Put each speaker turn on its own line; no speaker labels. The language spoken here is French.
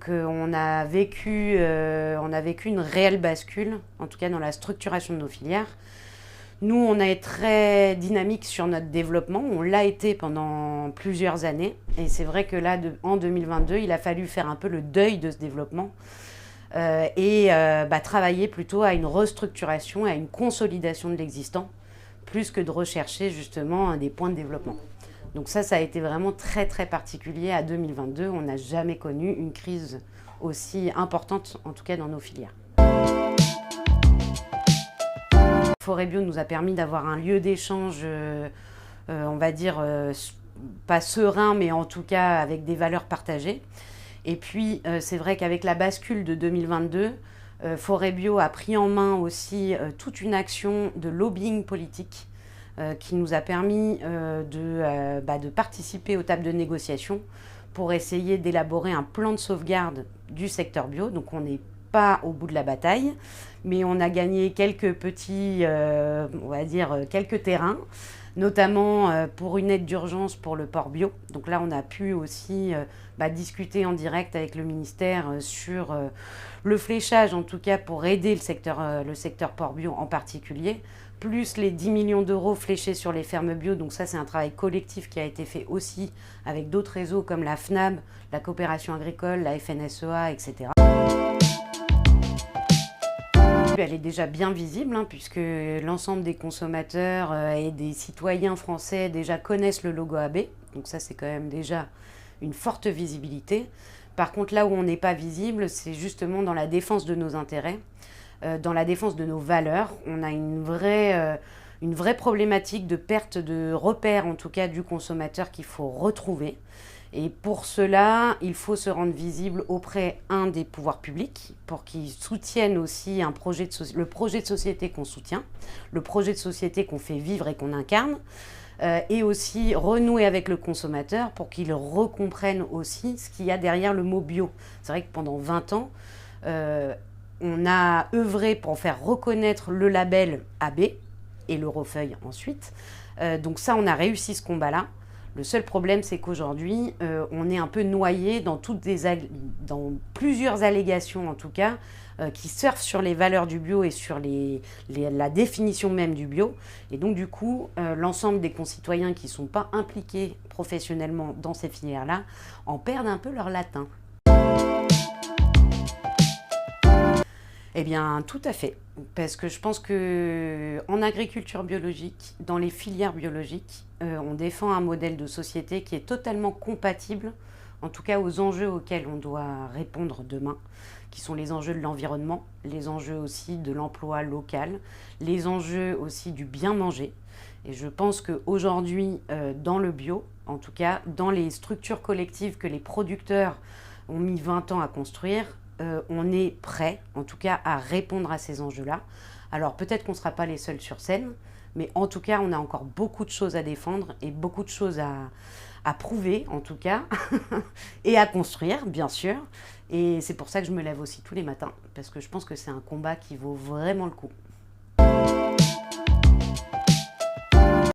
qu'on a vécu une réelle bascule, en tout cas dans la structuration de nos filières. Nous, on a été très dynamique sur notre développement, on l'a été pendant plusieurs années. Et c'est vrai que là, en 2022, il a fallu faire un peu le deuil de ce développement et travailler plutôt à une restructuration, à une consolidation de l'existant, plus que de rechercher justement des points de développement. Donc ça a été vraiment très très particulier à 2022. On n'a jamais connu une crise aussi importante, en tout cas dans nos filières. Forêt Bio nous a permis d'avoir un lieu d'échange, on va dire, pas serein, mais en tout cas avec des valeurs partagées. Et puis, c'est vrai qu'avec la bascule de 2022, Forêt Bio a pris en main aussi toute une action de lobbying politique qui nous a permis de participer aux tables de négociation pour essayer d'élaborer un plan de sauvegarde du secteur bio. Donc, on n'est pas au bout de la bataille, mais on a gagné quelques petits, on va dire, quelques terrains, notamment pour une aide d'urgence pour le porc bio. Donc là, on a pu aussi discuter en direct avec le ministère sur le fléchage, en tout cas pour aider le secteur porc bio en particulier, plus les 10 millions d'euros fléchés sur les fermes bio. Donc ça, c'est un travail collectif qui a été fait aussi avec d'autres réseaux comme la FNAB, la coopération agricole, la FNSEA, etc. Elle est déjà bien visible puisque l'ensemble des consommateurs et des citoyens français déjà connaissent le logo AB. Donc ça, c'est quand même déjà une forte visibilité. Par contre, là où on n'est pas visible, c'est justement dans la défense de nos intérêts, dans la défense de nos valeurs. On a une vraie problématique de perte de repères, en tout cas du consommateur, qu'il faut retrouver. Et pour cela, il faut se rendre visible auprès, des pouvoirs publics, pour qu'ils soutiennent aussi le projet de société qu'on soutient, le projet de société qu'on fait vivre et qu'on incarne, et aussi renouer avec le consommateur pour qu'il recomprenne aussi ce qu'il y a derrière le mot bio. C'est vrai que pendant 20 ans, on a œuvré pour faire reconnaître le label AB et l'Eurofeuille ensuite. Donc ça, on a réussi ce combat-là. Le seul problème, c'est qu'aujourd'hui, on est un peu noyé dans plusieurs allégations, en tout cas, qui surfent sur les valeurs du bio et sur la définition même du bio. Et donc, du coup, l'ensemble des concitoyens qui ne sont pas impliqués professionnellement dans ces filières-là en perdent un peu leur latin. Eh bien, tout à fait. Parce que je pense qu'en agriculture biologique, dans les filières biologiques, on défend un modèle de société qui est totalement compatible, en tout cas aux enjeux auxquels on doit répondre demain, qui sont les enjeux de l'environnement, les enjeux aussi de l'emploi local, les enjeux aussi du bien manger. Et je pense qu'aujourd'hui, dans le bio, en tout cas, dans les structures collectives que les producteurs ont mis 20 ans à construire, on est prêt, en tout cas, à répondre à ces enjeux-là. Alors peut-être qu'on ne sera pas les seuls sur scène, mais en tout cas, on a encore beaucoup de choses à défendre et beaucoup de choses à prouver, en tout cas, et à construire, bien sûr. Et c'est pour ça que je me lève aussi tous les matins, parce que je pense que c'est un combat qui vaut vraiment le coup.